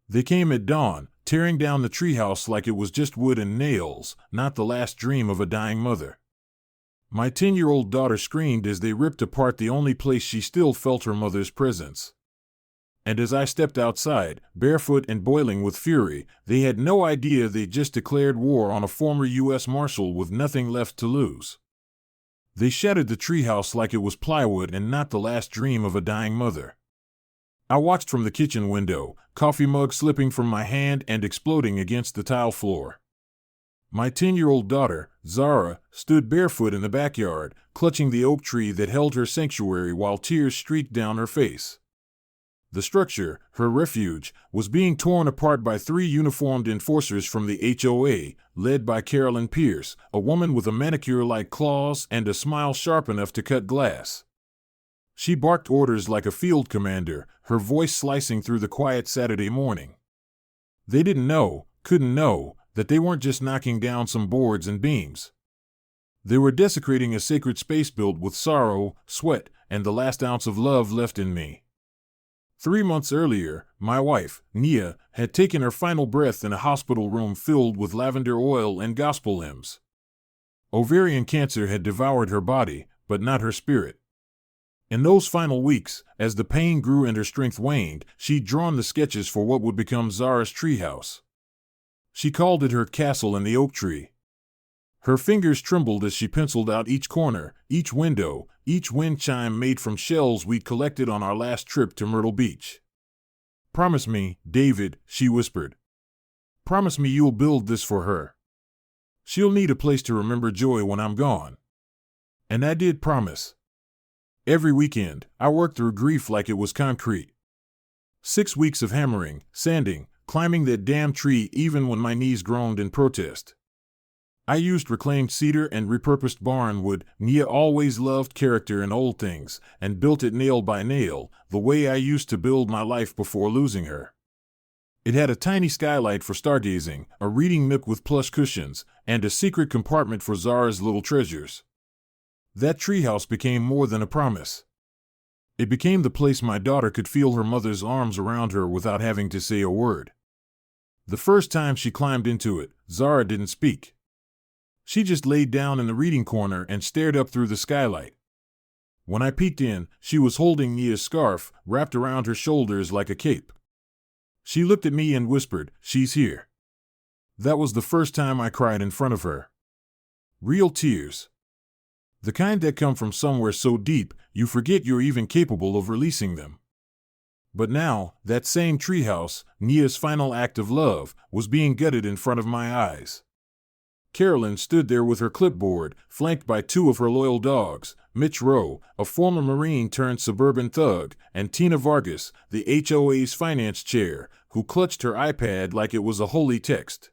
They came at dawn, tearing down the treehouse like it was just wood and nails, not the last dream of a dying mother. My 10-year-old daughter screamed as they ripped apart the only place she still felt her mother's presence. And as I stepped outside, barefoot and boiling with fury, they had no idea they'd just declared war on a former U.S. Marshal with nothing left to lose. They shattered the treehouse like it was plywood and not the last dream of a dying mother. I watched from the kitchen window, coffee mug slipping from my hand and exploding against the tile floor. My 10-year-old daughter, Zara, stood barefoot in the backyard, clutching the oak tree that held her sanctuary while tears streaked down her face. The structure, her refuge, was being torn apart by 3 uniformed enforcers from the HOA, led by Carolyn Pierce, a woman with a manicure like claws and a smile sharp enough to cut glass. She barked orders like a field commander, her voice slicing through the quiet Saturday morning. They couldn't know, that they weren't just knocking down some boards and beams. They were desecrating a sacred space built with sorrow, sweat, and the last ounce of love left in me. 3 months earlier, my wife, Nia, had taken her final breath in a hospital room filled with lavender oil and gospel hymns. Ovarian cancer had devoured her body, but not her spirit. In those final weeks, as the pain grew and her strength waned, she'd drawn the sketches for what would become Zara's treehouse. She called it her castle in the oak tree. Her fingers trembled as she penciled out each corner, each window, each wind chime made from shells we'd collected on our last trip to Myrtle Beach. "Promise me, David," she whispered. "Promise me you'll build this for her. She'll need a place to remember joy when I'm gone." And I did promise. Every weekend, I worked through grief like it was concrete. 6 weeks of hammering, sanding, climbing that damn tree even when my knees groaned in protest. I used reclaimed cedar and repurposed barn wood. Nia always loved character in old things, and built it nail by nail, the way I used to build my life before losing her. It had a tiny skylight for stargazing, a reading nook with plush cushions, and a secret compartment for Zara's little treasures. That treehouse became more than a promise. It became the place my daughter could feel her mother's arms around her without having to say a word. The first time she climbed into it, Zara didn't speak. She just laid down in the reading corner and stared up through the skylight. When I peeked in, she was holding Nia's scarf, wrapped around her shoulders like a cape. She looked at me and whispered, "She's here." That was the first time I cried in front of her. Real tears. The kind that come from somewhere so deep, you forget you're even capable of releasing them. But now, that same treehouse, Nia's final act of love, was being gutted in front of my eyes. Carolyn stood there with her clipboard, flanked by 2 of her loyal dogs, Mitch Rowe, a former Marine turned suburban thug, and Tina Vargas, the HOA's finance chair, who clutched her iPad like it was a holy text.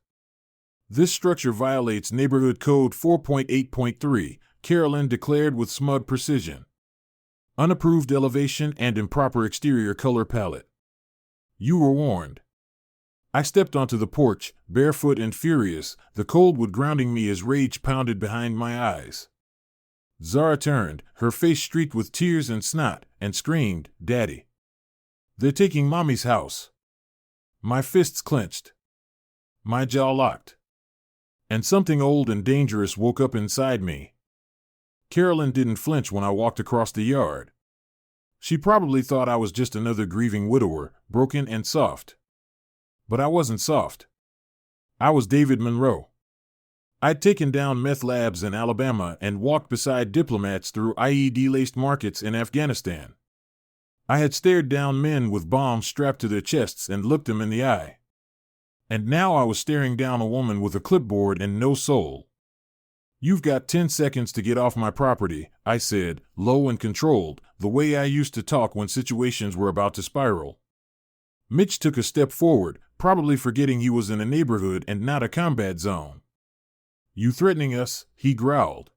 "This structure violates Neighborhood Code 4.8.3, Carolyn declared with smug precision. "Unapproved elevation and improper exterior color palette. You were warned." I stepped onto the porch, barefoot and furious, the cold wood grounding me as rage pounded behind my eyes. Zara turned, her face streaked with tears and snot, and screamed, "Daddy! They're taking Mommy's house." My fists clenched. My jaw locked. And something old and dangerous woke up inside me. Carolyn didn't flinch when I walked across the yard. She probably thought I was just another grieving widower, broken and soft. But I wasn't soft. I was David Monroe. I'd taken down meth labs in Alabama and walked beside diplomats through IED-laced markets in Afghanistan. I had stared down men with bombs strapped to their chests and looked them in the eye. And now I was staring down a woman with a clipboard and no soul. "You've got 10 seconds to get off my property," I said, low and controlled, the way I used to talk when situations were about to spiral. Mitch took a step forward, probably forgetting he was in a neighborhood and not a combat zone. "You threatening us?" he growled.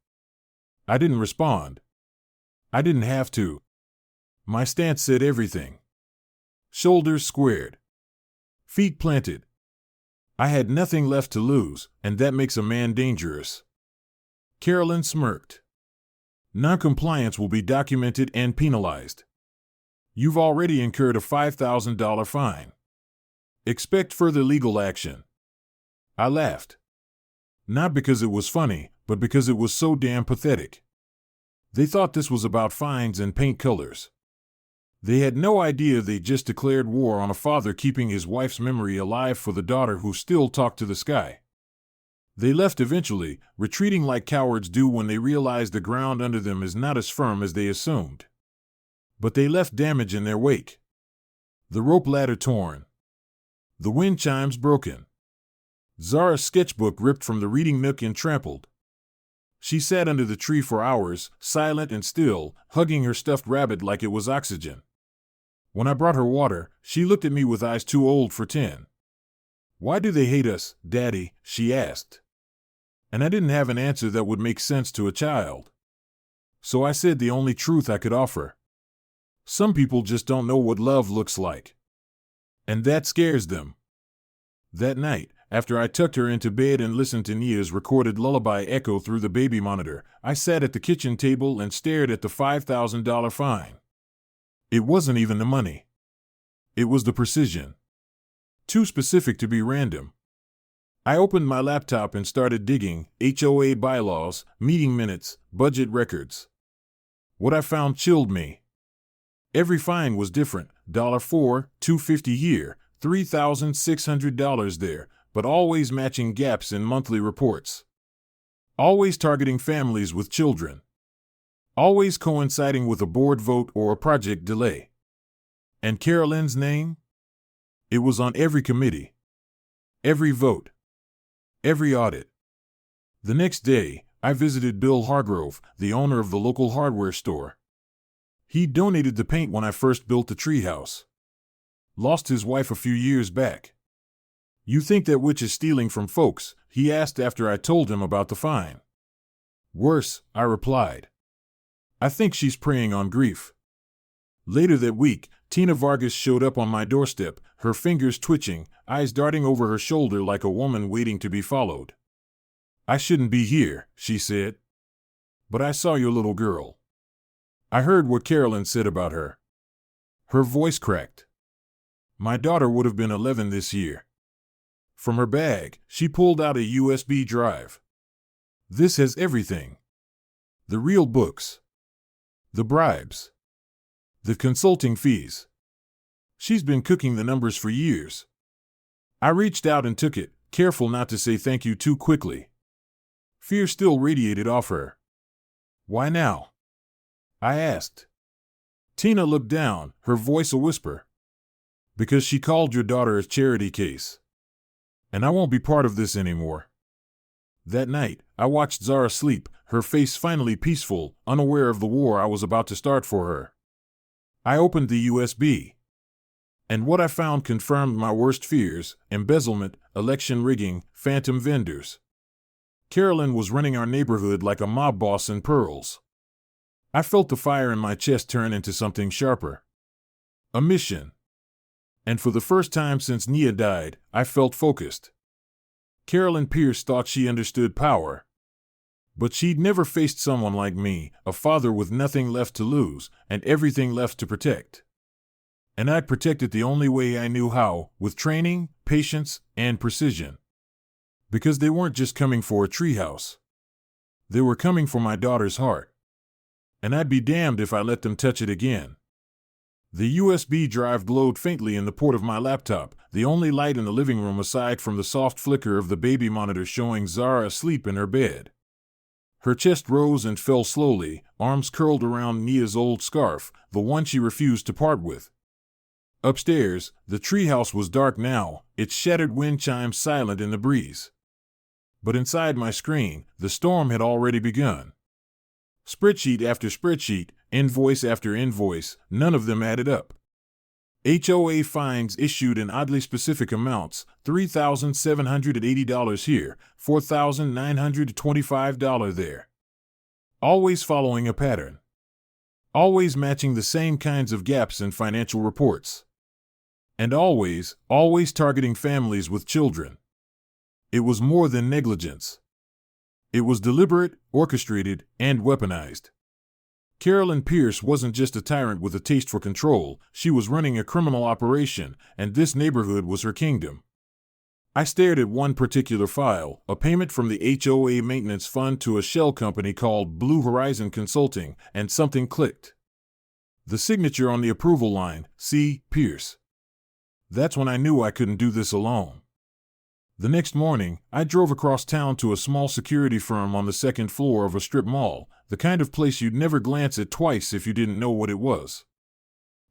I didn't respond. I didn't have to. My stance said everything. Shoulders squared. Feet planted. I had nothing left to lose, and that makes a man dangerous. Carolyn smirked. "Noncompliance will be documented and penalized. You've already incurred a $5,000 fine." Expect further legal action. I laughed. Not because it was funny, but because it was so damn pathetic. They thought this was about fines and paint colors. They had no idea they just declared war on a father keeping his wife's memory alive for the daughter who still talked to the sky. They left eventually, retreating like cowards do when they realize the ground under them is not as firm as they assumed. But they left damage in their wake. The rope ladder torn. The wind chimes broken. Zara's sketchbook ripped from the reading nook and trampled. She sat under the tree for hours, silent and still, hugging her stuffed rabbit like it was oxygen. When I brought her water, she looked at me with eyes too old for 10. "Why do they hate us, Daddy?" she asked. And I didn't have an answer that would make sense to a child. So I said the only truth I could offer. Some people just don't know what love looks like. And that scares them. That night, after I tucked her into bed and listened to Nia's recorded lullaby echo through the baby monitor, I sat at the kitchen table and stared at the $5,000 fine. It wasn't even the money. It was the precision. Too specific to be random. I opened my laptop and started digging: HOA bylaws, meeting minutes, budget records. What I found chilled me. Every fine was different: $4, $250 here, $3,600 there, but always matching gaps in monthly reports. Always targeting families with children. Always coinciding with a board vote or a project delay. And Carolyn's name? It was on every committee. Every vote. Every audit. The next day, I visited Bill Hargrove, the owner of the local hardware store. He donated the paint when I first built the treehouse. Lost his wife a few years back. "You think that witch is stealing from folks?" he asked after I told him about the fine. "Worse," I replied. "I think she's preying on grief." Later that week, Tina Vargas showed up on my doorstep, her fingers twitching, eyes darting over her shoulder like a woman waiting to be followed. "I shouldn't be here," she said. "But I saw your little girl. I heard what Carolyn said about her." Her voice cracked. "My daughter would have been 11 this year." From her bag, she pulled out a USB drive. "This has everything. The real books. The bribes. The consulting fees. She's been cooking the numbers for years." I reached out and took it, careful not to say thank you too quickly. Fear still radiated off her. "Why now?" I asked. Tina looked down, her voice a whisper. "Because she called your daughter a charity case. And I won't be part of this anymore." That night, I watched Zara sleep, her face finally peaceful, unaware of the war I was about to start for her. I opened the USB. And what I found confirmed my worst fears: embezzlement, election rigging, phantom vendors. Carolyn was running our neighborhood like a mob boss in pearls. I felt the fire in my chest turn into something sharper. A mission. And for the first time since Nia died, I felt focused. Carolyn Pierce thought she understood power. But she'd never faced someone like me, a father with nothing left to lose, and everything left to protect. And I'd protect it the only way I knew how, with training, patience, and precision. Because they weren't just coming for a treehouse. They were coming for my daughter's heart. And I'd be damned if I let them touch it again. The USB drive glowed faintly in the port of my laptop, the only light in the living room aside from the soft flicker of the baby monitor showing Zara asleep in her bed. Her chest rose and fell slowly, arms curled around Nia's old scarf, the one she refused to part with. Upstairs, the treehouse was dark now, its shattered wind chimes silent in the breeze. But inside my screen, the storm had already begun. Spreadsheet after spreadsheet, invoice after invoice, none of them added up. HOA fines issued in oddly specific amounts: $3,780 here, $4,925 there. Always following a pattern. Always matching the same kinds of gaps in financial reports. And always targeting families with children. It was more than negligence. It was deliberate, orchestrated, and weaponized. Carolyn Pierce wasn't just a tyrant with a taste for control, she was running a criminal operation, and this neighborhood was her kingdom. I stared at one particular file, a payment from the HOA maintenance fund to a shell company called Blue Horizon Consulting, and something clicked. The signature on the approval line, C. Pierce. That's when I knew I couldn't do this alone. The next morning, I drove across town to a small security firm on the second floor of a strip mall, the kind of place you'd never glance at twice if you didn't know what it was.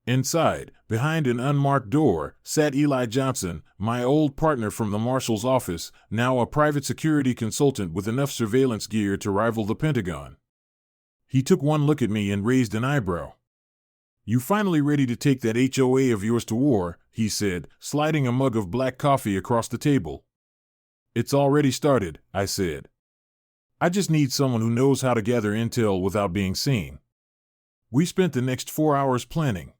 Inside, behind an unmarked door, sat Eli Johnson, my old partner from the marshal's office, now a private security consultant with enough surveillance gear to rival the Pentagon. He took one look at me and raised an eyebrow. "You finally ready to take that HOA of yours to war?" he said, sliding a mug of black coffee across the table. "It's already started," I said. "I just need someone who knows how to gather intel without being seen." We spent the next 4 hours planning.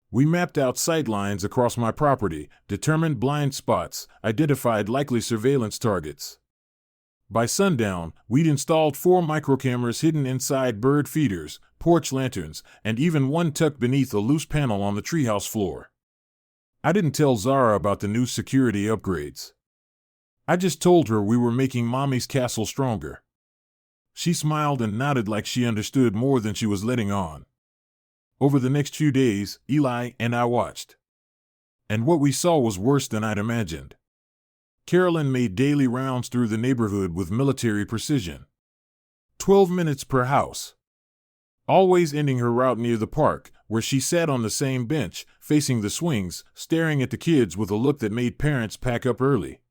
We mapped out sight lines across my property, determined blind spots, identified likely surveillance targets. By sundown, we'd installed 4 microcameras hidden inside bird feeders, porch lanterns, and even one tucked beneath a loose panel on the treehouse floor. I didn't tell Zara about the new security upgrades. I just told her we were making Mommy's castle stronger. She smiled and nodded like she understood more than she was letting on. Over the next few days, Eli and I watched. And what we saw was worse than I'd imagined. Carolyn made daily rounds through the neighborhood with military precision. 12 minutes per house. Always ending her route near the park, where she sat on the same bench, facing the swings, staring at the kids with a look that made parents pack up early.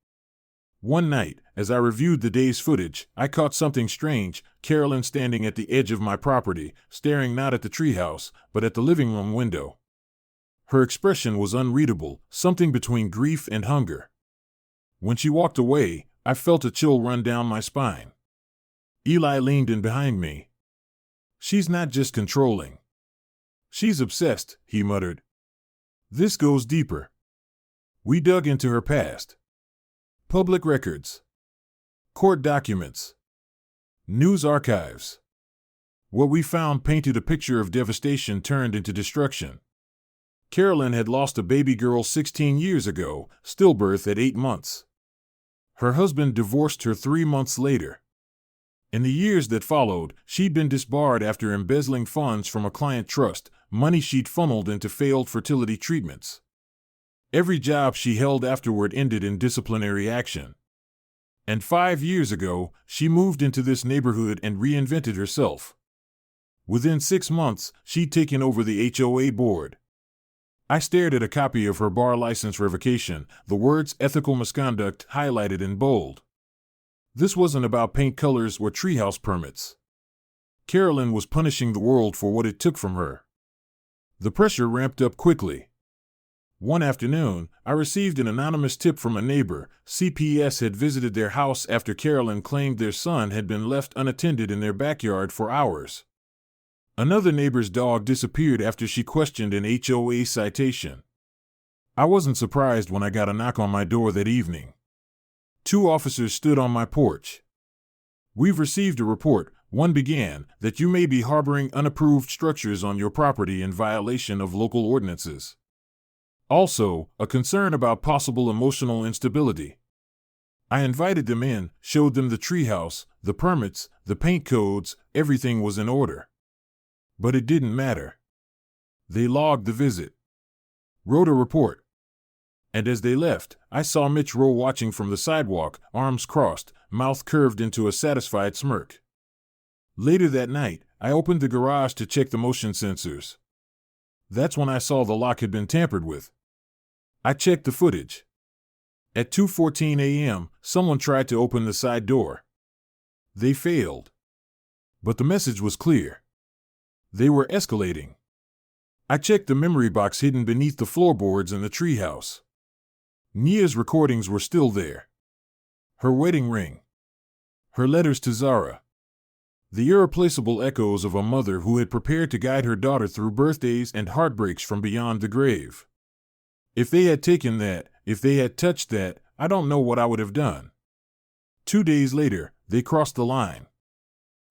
One night, as I reviewed the day's footage, I caught something strange, Carolyn standing at the edge of my property, staring not at the treehouse, but at the living room window. Her expression was unreadable, something between grief and hunger. When she walked away, I felt a chill run down my spine. Eli leaned in behind me. "She's not just controlling. She's obsessed," he muttered. "This goes deeper." We dug into her past. Public records. Court documents. News archives. What we found painted a picture of devastation turned into destruction. Carolyn had lost a baby girl 16 years ago, stillbirth at 8 months. Her husband divorced her 3 months later. In the years that followed, she'd been disbarred after embezzling funds from a client trust, money she'd funneled into failed fertility treatments. Every job she held afterward ended in disciplinary action. And 5 years ago, she moved into this neighborhood and reinvented herself. Within 6 months, she'd taken over the HOA board. I stared at a copy of her bar license revocation, the words ethical misconduct highlighted in bold. This wasn't about paint colors or treehouse permits. Carolyn was punishing the world for what it took from her. The pressure ramped up quickly. One afternoon, I received an anonymous tip from a neighbor. CPS had visited their house after Carolyn claimed their son had been left unattended in their backyard for hours. Another neighbor's dog disappeared after she questioned an HOA citation. I wasn't surprised when I got a knock on my door that evening. 2 officers stood on my porch. "We've received a report," one began, "that you may be harboring unapproved structures on your property in violation of local ordinances. Also, a concern about possible emotional instability." I invited them in, showed them the treehouse, the permits, the paint codes, everything was in order. But it didn't matter. They logged the visit. Wrote a report. And as they left, I saw Mitch Rowe watching from the sidewalk, arms crossed, mouth curved into a satisfied smirk. Later that night, I opened the garage to check the motion sensors. That's when I saw the lock had been tampered with. I checked the footage. At 2:14 a.m., someone tried to open the side door. They failed. But the message was clear. They were escalating. I checked the memory box hidden beneath the floorboards in the treehouse. Nia's recordings were still there. Her wedding ring. Her letters to Zara. The irreplaceable echoes of a mother who had prepared to guide her daughter through birthdays and heartbreaks from beyond the grave. If they had taken that, if they had touched that, I don't know what I would have done. 2 days later, they crossed the line.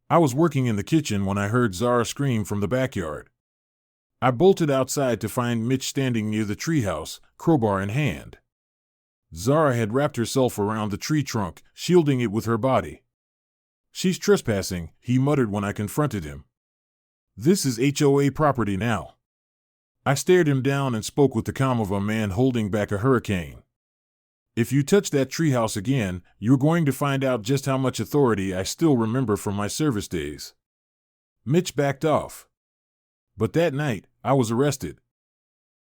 I was working in the kitchen when I heard Zara scream from the backyard. I bolted outside to find Mitch standing near the treehouse, crowbar in hand. Zara had wrapped herself around the tree trunk, shielding it with her body. "She's trespassing," he muttered when I confronted him. "This is HOA property now." I stared him down and spoke with the calm of a man holding back a hurricane. "If you touch that treehouse again, you're going to find out just how much authority I still remember from my service days." Mitch backed off. But that night, I was arrested.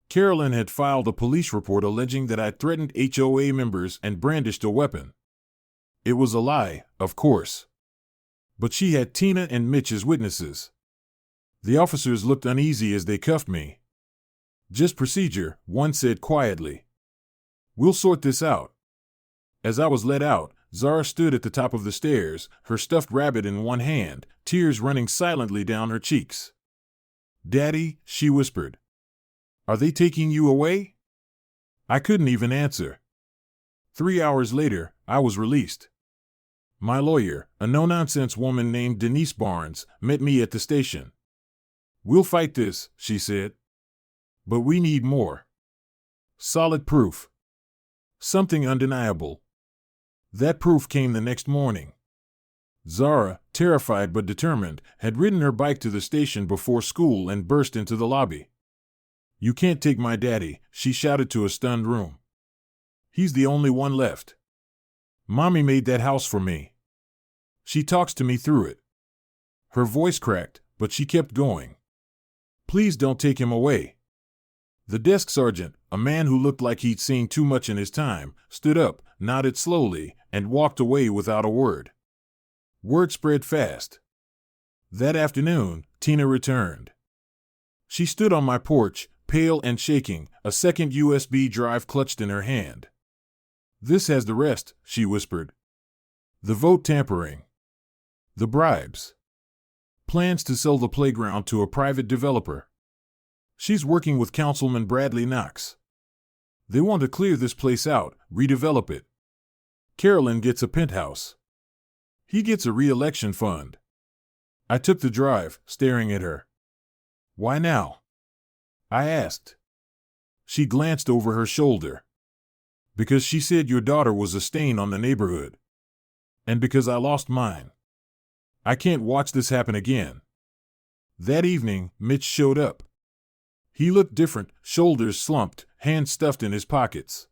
Carolyn had filed a police report alleging that I threatened HOA members and brandished a weapon. It was a lie, of course. But she had Tina and Mitch as witnesses. The officers looked uneasy as they cuffed me. "Just procedure," one said quietly. "We'll sort this out." As I was let out, Zara stood at the top of the stairs, her stuffed rabbit in one hand, tears running silently down her cheeks. "Daddy," she whispered. "Are they taking you away?" I couldn't even answer. 3 hours later, I was released. My lawyer, a no-nonsense woman named Denise Barnes, met me at the station. "We'll fight this," she said. "But we need more. Solid proof. Something undeniable." That proof came the next morning. Zara, terrified but determined, had ridden her bike to the station before school and burst into the lobby. "You can't take my daddy," she shouted to a stunned room. "He's the only one left. Mommy made that house for me. She talks to me through it." Her voice cracked, but she kept going. "Please don't take him away." The desk sergeant, a man who looked like he'd seen too much in his time, stood up, nodded slowly, and walked away without a word. Word spread fast. That afternoon, Tina returned. She stood on my porch, pale and shaking, a second USB drive clutched in her hand. "This has the rest," she whispered. "The vote tampering. The bribes. Plans to sell the playground to a private developer. She's working with Councilman Bradley Knox. They want to clear this place out, redevelop it. Carolyn gets a penthouse. He gets a re-election fund." I took the drive, staring at her. "Why now?" I asked. She glanced over her shoulder. "Because she said your daughter was a stain on the neighborhood. And because I lost mine. I can't watch this happen again." That evening, Mitch showed up. He looked different, shoulders slumped, hands stuffed in his pockets.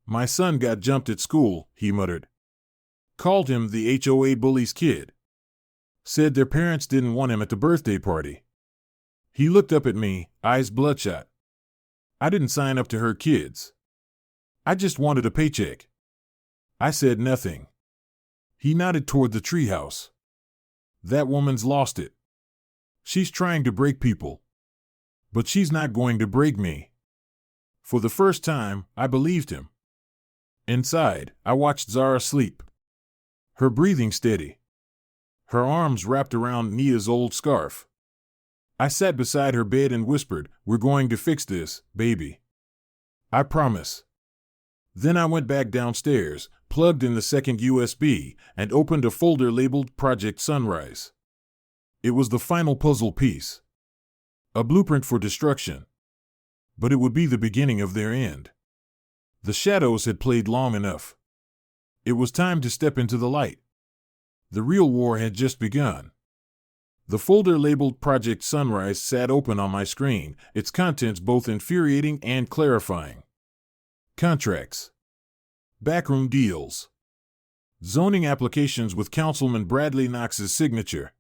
"My son got jumped at school," he muttered. Called him the HOA bully's kid. Said their parents didn't want him at the birthday party. He looked up at me, eyes bloodshot. "I didn't sign up to hurt kids. I just wanted a paycheck." I said nothing. He nodded toward the treehouse. "That woman's lost it. She's trying to break people. But she's not going to break me." For the first time, I believed him. Inside, I watched Zara sleep. Her breathing steady. Her arms wrapped around Nia's old scarf. I sat beside her bed and whispered, "We're going to fix this, baby. I promise." Then I went back downstairs, plugged in the second USB, and opened a folder labeled Project Sunrise. It was the final puzzle piece. A blueprint for destruction. But it would be the beginning of their end. The shadows had played long enough. It was time to step into the light. The real war had just begun. The folder labeled Project Sunrise sat open on my screen, its contents both infuriating and clarifying. Contracts. Backroom deals. Zoning applications with Councilman Bradley Knox's signature.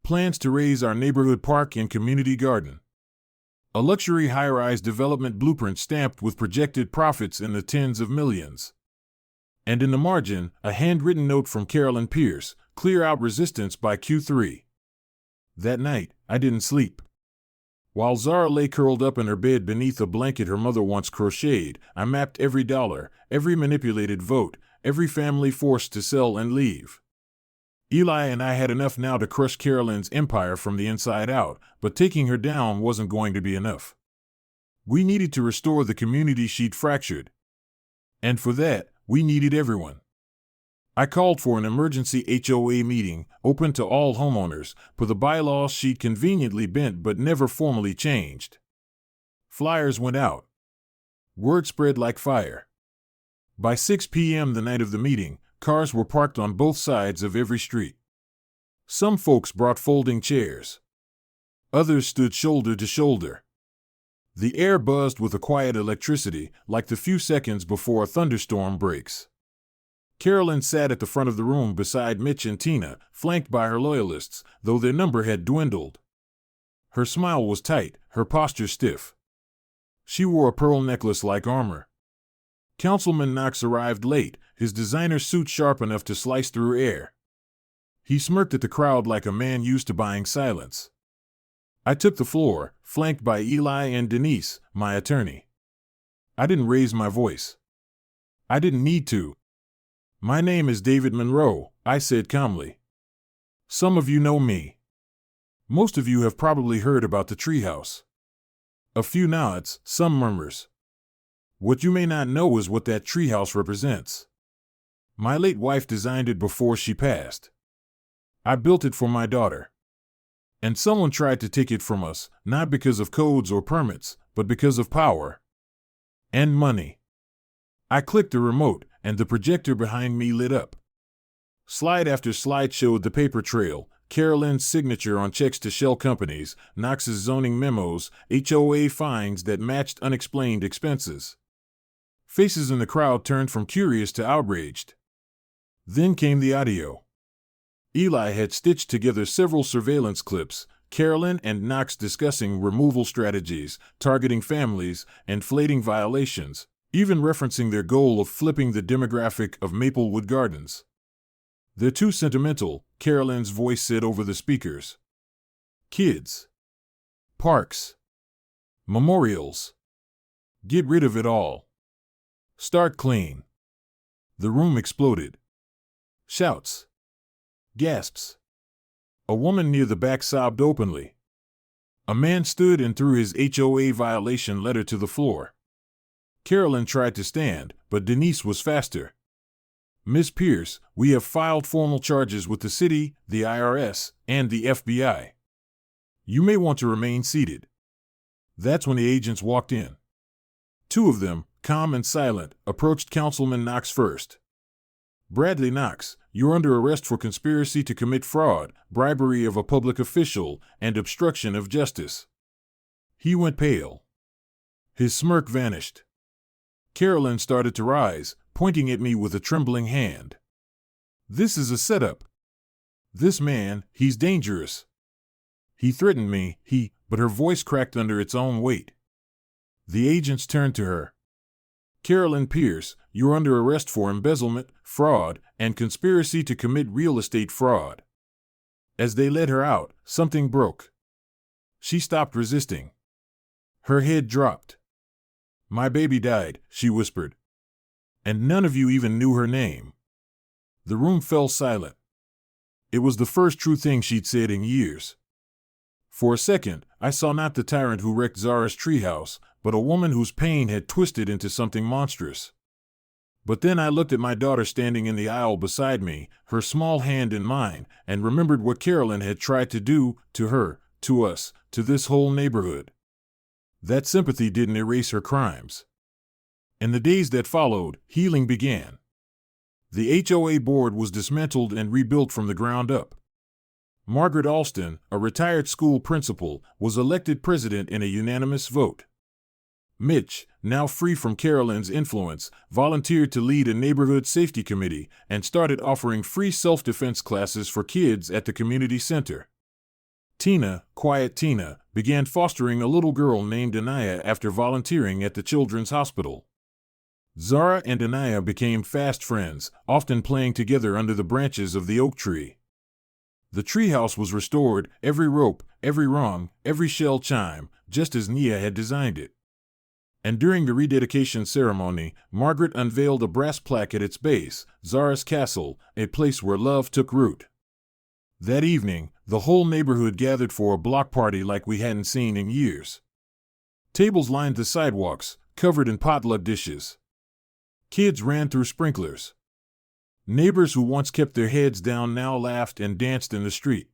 Plans to raise our neighborhood park and community garden. A luxury high-rise development blueprint stamped with projected profits in the tens of millions. And in the margin, a handwritten note from Carolyn Pierce, "Clear out resistance by Q3. That night, I didn't sleep. While Zara lay curled up in her bed beneath a blanket her mother once crocheted, I mapped every dollar, every manipulated vote, every family forced to sell and leave. Eli and I had enough now to crush Carolyn's empire from the inside out, but taking her down wasn't going to be enough. We needed to restore the community she'd fractured. And for that, we needed everyone. I called for an emergency HOA meeting, open to all homeowners, per the bylaws she'd conveniently bent but never formally changed. Flyers went out. Word spread like fire. By 6 p.m. the night of the meeting, cars were parked on both sides of every street. Some folks brought folding chairs. Others stood shoulder to shoulder. The air buzzed with a quiet electricity, like the few seconds before a thunderstorm breaks. Carolyn sat at the front of the room beside Mitch and Tina, flanked by her loyalists, though their number had dwindled. Her smile was tight, her posture stiff. She wore a pearl necklace like armor. Councilman Knox arrived late, his designer suit sharp enough to slice through air. He smirked at the crowd like a man used to buying silence. I took the floor, flanked by Eli and Denise, my attorney. I didn't raise my voice. I didn't need to. "My name is David Monroe," I said calmly. "Some of you know me. Most of you have probably heard about the treehouse." A few nods, some murmurs. What you may not know is what that treehouse represents. My late wife designed it before she passed. I built it for my daughter. And someone tried to take it from us, not because of codes or permits, but because of power. And money. I clicked the remote, and the projector behind me lit up. Slide after slide showed the paper trail, Carolyn's signature on checks to shell companies, Knox's zoning memos, HOA fines that matched unexplained expenses. Faces in the crowd turned from curious to outraged. Then came the audio. Eli had stitched together several surveillance clips, Carolyn and Knox discussing removal strategies, targeting families, inflating violations, even referencing their goal of flipping the demographic of Maplewood Gardens. "They're too sentimental," Carolyn's voice said over the speakers. "Kids. Parks. Memorials. Get rid of it all. Start clean." The room exploded. Shouts. Gasps. A woman near the back sobbed openly. A man stood and threw his HOA violation letter to the floor. Carolyn tried to stand, but Denise was faster. "Miss Pierce, we have filed formal charges with the city, the IRS, and the FBI. You may want to remain seated." That's when the agents walked in. Two of them, calm and silent, approached Councilman Knox first. "Bradley Knox, you're under arrest for conspiracy to commit fraud, bribery of a public official, and obstruction of justice." He went pale. His smirk vanished. Carolyn started to rise, pointing at me with a trembling hand. "This is a setup. This man, he's dangerous. He threatened me, but her voice cracked under its own weight. The agents turned to her. "Carolyn Pierce, you're under arrest for embezzlement, fraud, and conspiracy to commit real estate fraud." As they led her out, something broke. She stopped resisting. Her head dropped. "My baby died," she whispered. "And none of you even knew her name." The room fell silent. It was the first true thing she'd said in years. For a second, I saw not the tyrant who wrecked Zara's treehouse, but a woman whose pain had twisted into something monstrous. But then I looked at my daughter standing in the aisle beside me, her small hand in mine, and remembered what Carolyn had tried to do to her, to us, to this whole neighborhood. That sympathy didn't erase her crimes. In the days that followed, healing began. The HOA board was dismantled and rebuilt from the ground up. Margaret Alston, a retired school principal, was elected president in a unanimous vote. Mitch, now free from Carolyn's influence, volunteered to lead a neighborhood safety committee and started offering free self-defense classes for kids at the community center. Tina, quiet Tina, began fostering a little girl named Anaya after volunteering at the children's hospital. Zara and Anaya became fast friends, often playing together under the branches of the oak tree. The treehouse was restored, every rope, every rung, every shell chime, just as Nia had designed it. And during the rededication ceremony, Margaret unveiled a brass plaque at its base, Zara's Castle, a place where love took root. That evening, the whole neighborhood gathered for a block party like we hadn't seen in years. Tables lined the sidewalks, covered in potluck dishes. Kids ran through sprinklers. Neighbors who once kept their heads down now laughed and danced in the street.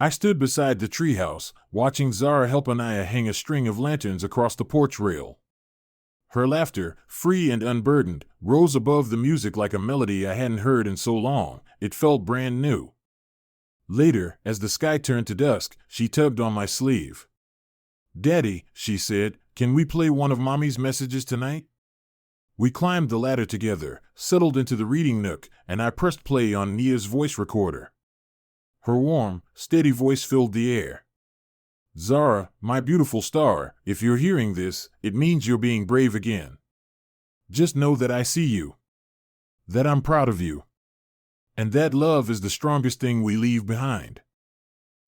I stood beside the treehouse, watching Zara help Anaya hang a string of lanterns across the porch rail. Her laughter, free and unburdened, rose above the music like a melody I hadn't heard in so long. It felt brand new. Later, as the sky turned to dusk, she tugged on my sleeve. "Daddy," she said, "can we play one of Mommy's messages tonight?" We climbed the ladder together, settled into the reading nook, and I pressed play on Nia's voice recorder. Her warm, steady voice filled the air. "Zara, my beautiful star, if you're hearing this, it means you're being brave again. Just know that I see you. That I'm proud of you. And that love is the strongest thing we leave behind."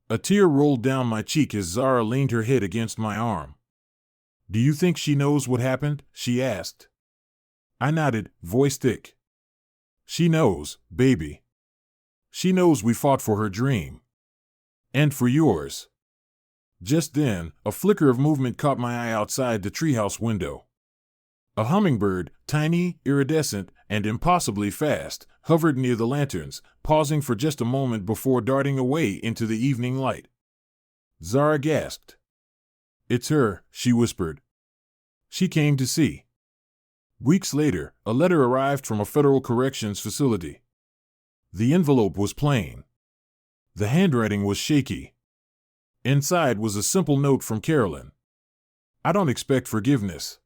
A tear rolled down my cheek as Zara leaned her head against my arm. "Do you think she knows what happened?" she asked. I nodded, voice thick. "She knows, baby. She knows we fought for her dream. And for yours." Just then, a flicker of movement caught my eye outside the treehouse window. A hummingbird, tiny, iridescent, and impossibly fast, hovered near the lanterns, pausing for just a moment before darting away into the evening light. Zara gasped. "It's her," she whispered. "She came to see." Weeks later, a letter arrived from a federal corrections facility. The envelope was plain. The handwriting was shaky. Inside was a simple note from Carolyn. "I don't expect forgiveness,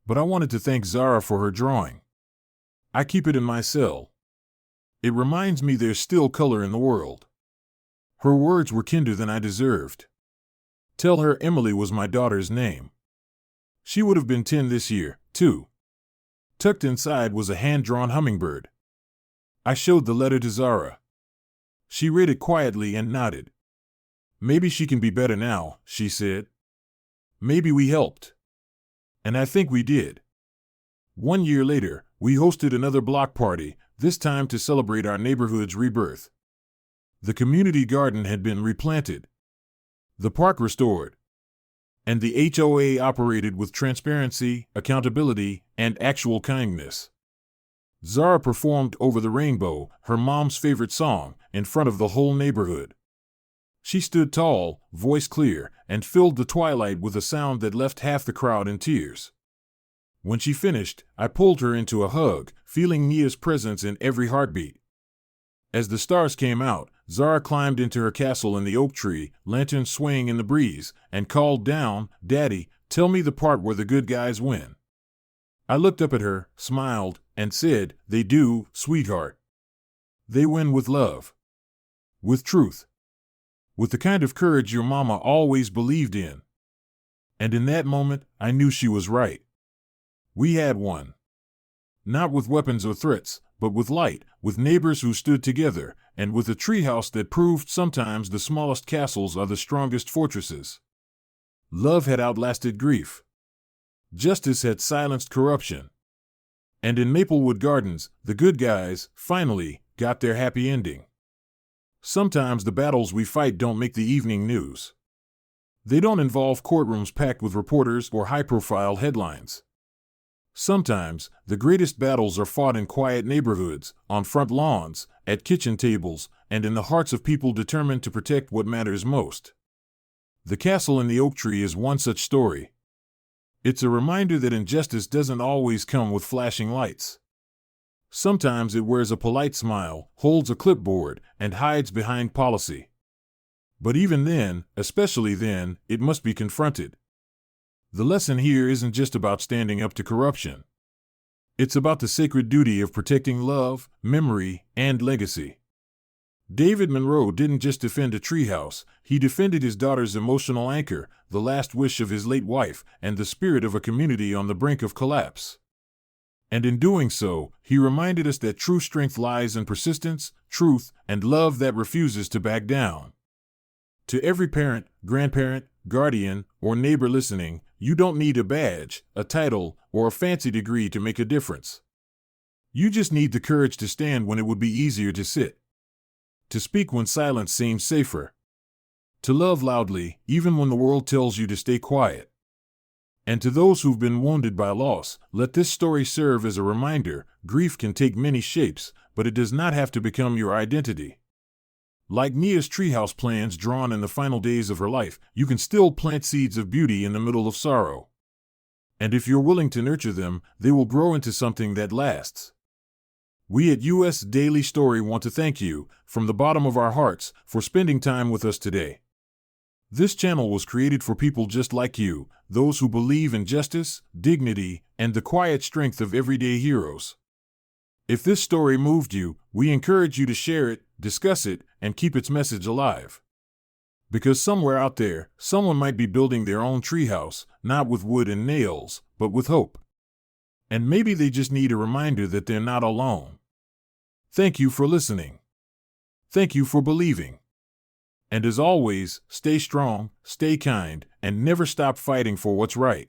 but I wanted to thank Zara for her drawing. I keep it in my cell. It reminds me there's still color in the world." Her words were kinder than I deserved. Tell her Emily was my daughter's name. She would have been 10 this year, too. Tucked inside was a hand-drawn hummingbird. I showed the letter to Zara. She read it quietly and nodded. "Maybe she can be better now," she said. "Maybe we helped." And I think we did. 1 year later, we hosted another block party, this time to celebrate our neighborhood's rebirth. The community garden had been replanted, the park restored, and the HOA operated with transparency, accountability, and actual kindness. Zara performed Over the Rainbow, her mom's favorite song, in front of the whole neighborhood. She stood tall, voice clear, and filled the twilight with a sound that left half the crowd in tears. When she finished, I pulled her into a hug, feeling Nia's presence in every heartbeat. As the stars came out, Zara climbed into her castle in the oak tree, lantern swaying in the breeze, and called down, "Daddy, tell me the part where the good guys win." I looked up at her, smiled, and said, "They do, sweetheart. They win with love. With truth. With the kind of courage your mama always believed in." And in that moment, I knew she was right. We had won. Not with weapons or threats, but with light, with neighbors who stood together, and with a treehouse that proved sometimes the smallest castles are the strongest fortresses. Love had outlasted grief. Justice had silenced corruption. And in Maplewood Gardens, the good guys, finally, got their happy ending. Sometimes the battles we fight don't make the evening news. They don't involve courtrooms packed with reporters or high-profile headlines. Sometimes, the greatest battles are fought in quiet neighborhoods, on front lawns, at kitchen tables, and in the hearts of people determined to protect what matters most. The castle in the oak tree is one such story. It's a reminder that injustice doesn't always come with flashing lights. Sometimes it wears a polite smile, holds a clipboard, and hides behind policy. But even then, especially then, it must be confronted. The lesson here isn't just about standing up to corruption. It's about the sacred duty of protecting love, memory, and legacy. David Monroe didn't just defend a treehouse, he defended his daughter's emotional anchor, the last wish of his late wife, and the spirit of a community on the brink of collapse. And in doing so, he reminded us that true strength lies in persistence, truth, and love that refuses to back down. To every parent, grandparent, guardian, or neighbor listening, you don't need a badge, a title, or a fancy degree to make a difference. You just need the courage to stand when it would be easier to sit. To speak when silence seems safer. To love loudly, even when the world tells you to stay quiet. And to those who've been wounded by loss, let this story serve as a reminder: grief can take many shapes, but it does not have to become your identity. Like Nia's treehouse plans drawn in the final days of her life, you can still plant seeds of beauty in the middle of sorrow. And if you're willing to nurture them, they will grow into something that lasts. We at US Daily Story want to thank you, from the bottom of our hearts, for spending time with us today. This channel was created for people just like you, those who believe in justice, dignity, and the quiet strength of everyday heroes. If this story moved you, we encourage you to share it, discuss it, and keep its message alive. Because somewhere out there, someone might be building their own treehouse, not with wood and nails, but with hope. And maybe they just need a reminder that they're not alone. Thank you for listening. Thank you for believing. And as always, stay strong, stay kind, and never stop fighting for what's right.